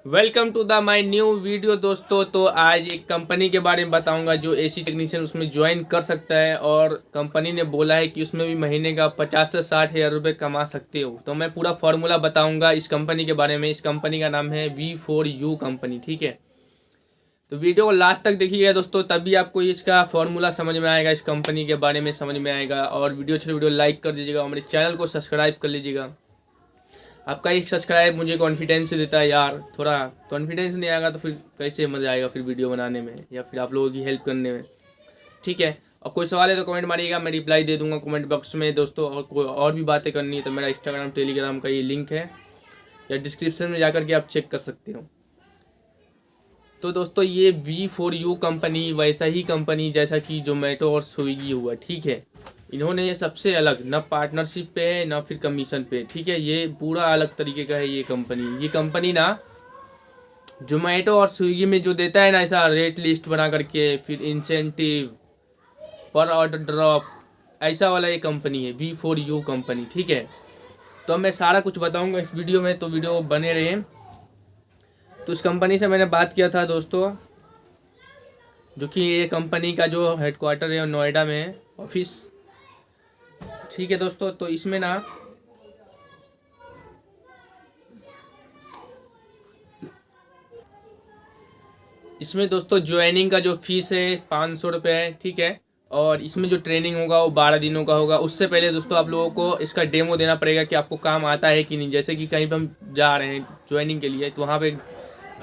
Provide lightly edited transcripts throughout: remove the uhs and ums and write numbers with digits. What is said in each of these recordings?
Welcome to the my new video दोस्तों। तो आज एक कंपनी के बारे में बताऊंगा जो एसी टेक्नीशियन उसमें ज्वाइन कर सकता है और कंपनी ने बोला है कि उसमें भी महीने का 50 से 60 हज़ार रुपये कमा सकते हो। तो मैं पूरा फार्मूला बताऊंगा इस कंपनी के बारे में। इस कंपनी का नाम है V4U कंपनी, ठीक है। तो वीडियो को लास्ट तक देखिएगा दोस्तों, तभी आपको इसका फार्मूला समझ में आएगा, इस कंपनी के बारे में समझ में आएगा। और वीडियो अच्छी वीडियो लाइक कर दीजिएगा और मेरे चैनल को सब्सक्राइब कर लीजिएगा। आपका एक सब्सक्राइब मुझे कॉन्फिडेंस देता है यार। थोड़ा कॉन्फिडेंस नहीं आएगा तो फिर कैसे मज़ा आएगा फिर वीडियो बनाने में या फिर आप लोगों की हेल्प करने में, ठीक है। और कोई सवाल है तो कमेंट मारिएगा, मैं रिप्लाई दे दूंगा कमेंट बॉक्स में दोस्तों। और कोई और भी बातें करनी है तो मेरा इंस्टाग्राम टेलीग्राम का ये लिंक है या डिस्क्रिप्शन में जाकर के आप चेक कर सकते हो। तो दोस्तों ये V4U कंपनी वैसा ही कंपनी जैसा कि जोमेटो और स्विगी हुआ, ठीक है। इन्होंने ये सबसे अलग, ना पार्टनरशिप पे है ना फिर कमीशन पे, ठीक है। ये पूरा अलग तरीके का है ये कंपनी। ये कंपनी ना जोमेटो और स्विगी में जो देता है ना ऐसा रेट लिस्ट बना करके, फिर इंसेंटिव पर ऑर्डर ड्रॉप, ऐसा वाला ये कंपनी है V4U कंपनी, ठीक है। तो मैं सारा कुछ बताऊंगा इस वीडियो में, तो वीडियो बने रहे। तो इस कंपनी से मैंने बात किया था दोस्तों, जो कि ये कंपनी का जो हेडक्वार्टर है नोएडा में है ऑफिस, ठीक है दोस्तों। तो इसमें ना दोस्तों ज्वाइनिंग का जो फीस है 500 रुपये है, ठीक है। और इसमें जो ट्रेनिंग होगा वो 12 दिनों का होगा। उससे पहले दोस्तों आप लोगों को इसका डेमो देना पड़ेगा कि आपको काम आता है कि नहीं। जैसे कि कहीं पर हम जा रहे हैं ज्वाइनिंग के लिए, तो वहाँ पे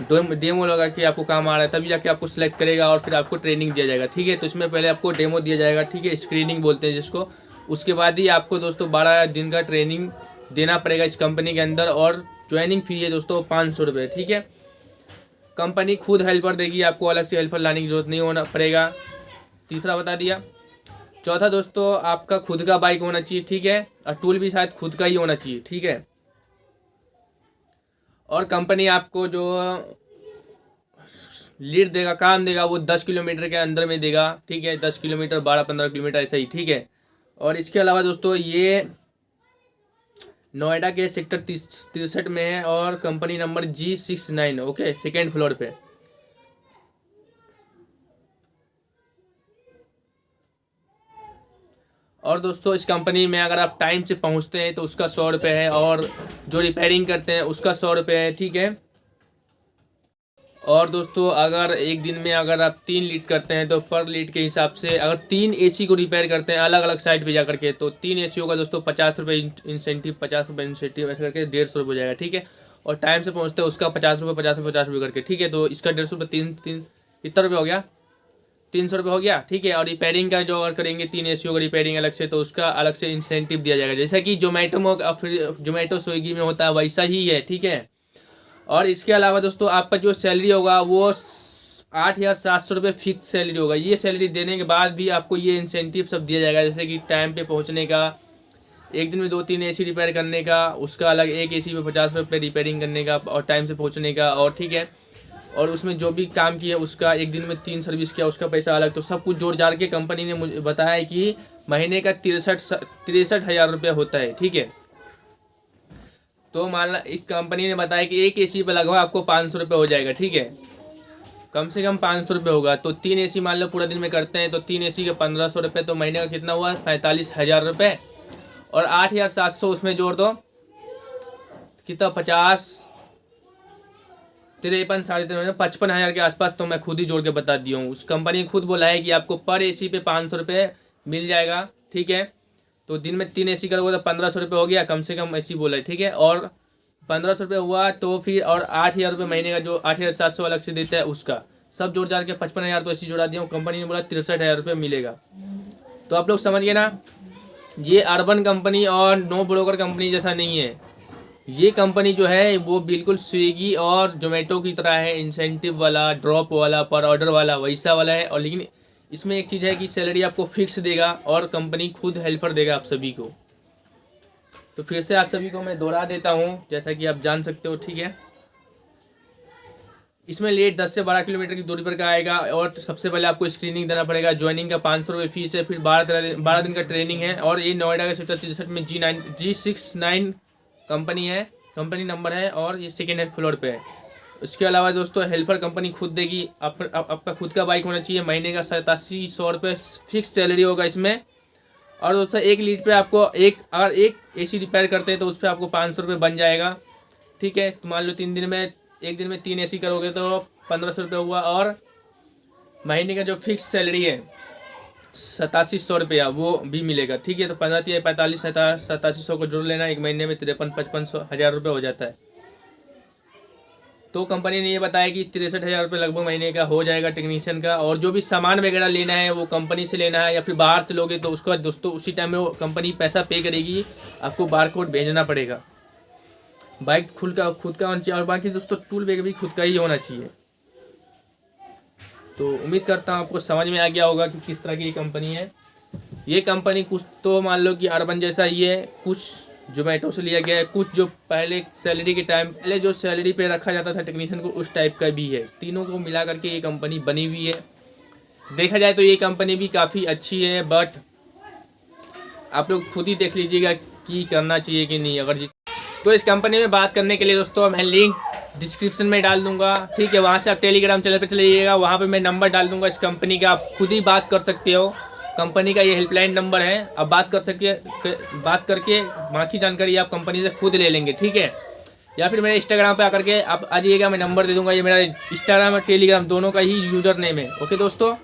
डेमो लगा कि आपको काम आ रहा है, तभी जाके आपको सिलेक्ट करेगा और फिर आपको ट्रेनिंग दिया जाएगा, ठीक है। तो इसमें पहले आपको डेमो दिया जाएगा, ठीक है, स्क्रीनिंग बोलते हैं जिसको। उसके बाद ही आपको दोस्तों 12 दिन का ट्रेनिंग देना पड़ेगा इस कंपनी के अंदर। और ज्वाइनिंग फी है दोस्तों 500 रुपये, ठीक है। कंपनी खुद हेल्पर देगी आपको, अलग से हेल्पर लाने की जरूरत नहीं होना पड़ेगा। तीसरा बता दिया। चौथा दोस्तों आपका खुद का बाइक होना चाहिए, ठीक है। और टूल भी शायद खुद का ही होना चाहिए, ठीक है। और कंपनी आपको जो लीड देगा, काम देगा, वो 10 किलोमीटर के अंदर में देगा, ठीक है। 10 किलोमीटर 12-15 किलोमीटर ऐसा ही, ठीक है। और इसके अलावा दोस्तों ये नोएडा के सेक्टर 63 में है और company number G69, okay, second floor पे। और दोस्तों इस कंपनी में अगर आप टाइम से पहुंचते हैं तो उसका 100 रुपये है, और जो रिपेयरिंग करते हैं उसका 100 रुपये है, ठीक है। और दोस्तों अगर एक दिन में अगर आप 3 लीड करते हैं तो पर लीड के हिसाब से, अगर 3 एसी को रिपेयर करते हैं अलग अलग साइड पे जा करके, तो 3 एसी का दोस्तों 50 रुपये इंसेंटिव, 50 रुपये इंसेंटिव, ऐसा करके 150 रुपये हो जाएगा, ठीक है। और टाइम से पहुंचते हैं उसका 50 रुपये 50 रुपये 50 रुपये करके, ठीक है। तो इसका 150 रुपये, तीन तीन कितना रुपये हो गया, 300 रुपये हो गया, ठीक है। और रिपेयरिंग का जो अगर करेंगे 3 एसी का रिपेयरिंग अलग से, तो उसका अलग से इंसेंटिव दिया जाएगा, जैसा कि जोमेटो में फिर जोमेटो स्विगी में होता है वैसा ही है, ठीक है। और इसके अलावा दोस्तों आपका जो सैलरी होगा वो 8,700 रुपये फिक्स सैलरी होगा। ये सैलरी देने के बाद भी आपको ये इंसेंटिव सब दिया जाएगा, जैसे कि टाइम पे पहुंचने का, एक दिन में 2-3 एसी रिपेयर करने का, उसका अलग, एक एसी पे 50 रुपये रिपेयरिंग करने का और टाइम से पहुंचने का, और ठीक है। और उसमें जो भी काम किया उसका, एक दिन में 3 सर्विस किया उसका पैसा अलग। तो सब कुछ जोड़ जाड़ के कंपनी ने मुझे बताया है कि महीने का 63 हज़ार रुपये होता है, ठीक है। तो मान ला एक कंपनी ने बताया कि एक एसी पे लगभग आपको 500 रुपये हो जाएगा, ठीक है। कम से कम 500 रुपये होगा। तो 3 एसी मान लो पूरा दिन में करते हैं तो 3 एसी के 1500 रुपये, तो महीने का कितना हुआ, 45 हज़ार रुपये। और 8,700 उसमें जोड़ दो, कितना, 50, 53, 53, 55 हज़ार के आसपास। तो मैं खुद ही जोड़ के बता दिया हूँ। उस कंपनी ने खुद बोला है कि आपको पर एसी पे 500 रुपये मिल जाएगा, ठीक है। तो दिन में 3 एसी करोगे तो 1500 रुपये हो गया, कम से कम ऐसी बोला है, ठीक है। और 1500 रुपये हुआ तो फिर, और 8,000 रुपये महीने का जो 8,700 अलग से देता है उसका, सब जोड़ जाड़ के 55 हज़ार तो ऐसी जोड़ा दिया हूँ। कंपनी ने बोला 63 हज़ार रुपये मिलेगा। तो आप लोग समझ गए ना, ये अर्बन कंपनी और नो ब्रोकर कंपनी जैसा नहीं है। ये कंपनी जो है वो बिल्कुल स्विगी और जोमेटो की तरह है, इंसेंटिव वाला, ड्रॉप वाला, पर ऑर्डर वाला, वैसा वाला है। और लेकिन इसमें एक चीज़ है कि सैलरी आपको फिक्स देगा और कंपनी खुद हेल्पर देगा आप सभी को। तो फिर से आप सभी को मैं दोहरा देता हूँ, जैसा कि आप जान सकते हो, ठीक है। इसमें लेट 10 से 12 किलोमीटर की दूरी पर का आएगा। और सबसे पहले आपको स्क्रीनिंग देना पड़ेगा। ज्वाइनिंग का 500 रुपये फीस है, फिर 12 दिन का ट्रेनिंग है। और ये नोएडा के सेक्टर 63 में G69 कंपनी है, कंपनी नंबर है, और ये सेकेंड हैंड फ्लोर पे है। इसके अलावा दोस्तों हेल्पर कंपनी खुद देगी। आपका खुद का बाइक होना चाहिए। महीने का 8700 रुपये फिक्स सैलरी होगा इसमें। और दोस्तों 1 लीड पे आपको अगर एक AC रिपेयर करते हैं तो उस पर आपको 500 रुपये बन जाएगा। ठीक है, तो मान लो 3 दिन में, 1 दिन में 3 AC करोगे तो 1500 रुपये हुआ। और महीने का जो फिक्स सैलरी है 8700 रुपया वो भी मिलेगा। ठीक है, तो 15 या 45 8700 को जोड़ लेना, एक महीने में 53-55 हज़ार रुपये हो जाता है। तो कंपनी ने ये बताया कि 63,000 रुपये लगभग महीने का हो जाएगा टेक्नीशियन का। और जो भी सामान वगैरह लेना है वो कंपनी से लेना है, या फिर बाहर से लोगे तो उसका दोस्तों उसी टाइम में वो कंपनी पैसा पे करेगी, आपको बारकोड भेजना पड़ेगा। बाइक खुद का होना चाहिए। और बाकी दोस्तों टूल बैग भी खुद का ही होना चाहिए। तो उम्मीद करता हूँ आपको समझ में आ गया होगा कि किस तरह की ये कंपनी है। ये कंपनी कुछ तो मान लो कि अर्बन जैसा ही है, कुछ जोमेटो से लिया गया है, कुछ जो पहले सैलरी के टाइम पहले जो सैलरी पे रखा जाता था टेक्नीशियन को उस टाइप का भी है। तीनों को मिला करके ये कंपनी बनी हुई है। देखा जाए तो ये कंपनी भी काफ़ी अच्छी है, बट आप लोग खुद ही देख लीजिएगा कि करना चाहिए कि नहीं। अगर तो इस कंपनी में बात करने के लिए दोस्तों मैं लिंक डिस्क्रिप्शन में डाल दूंगा। ठीक है, वहाँ से आप टेलीग्राम चैनल पर चले जाइएगा, वहाँ पे मैं नंबर डाल दूंगा इस कंपनी का, आप खुद ही बात कर सकते हो। कंपनी का ये हेल्पलाइन नंबर है, आप बात करके बाकी जानकारी आप कंपनी से खुद ले लेंगे। ठीक है, या फिर मेरे इंस्टाग्राम पे आकर के आप आ जाइएगा, मैं नंबर दे दूंगा। ये मेरा इंस्टाग्राम और टेलीग्राम दोनों का ही यूज़र नेम है। ओके दोस्तों,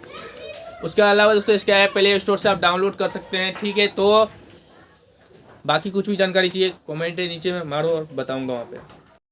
उसके अलावा दोस्तों इसका ऐप प्ले स्टोर से आप डाउनलोड कर सकते हैं। ठीक है, तो बाकी कुछ भी जानकारी चाहिए कमेंट नीचे में मारो और बताऊँगा वहाँ पर।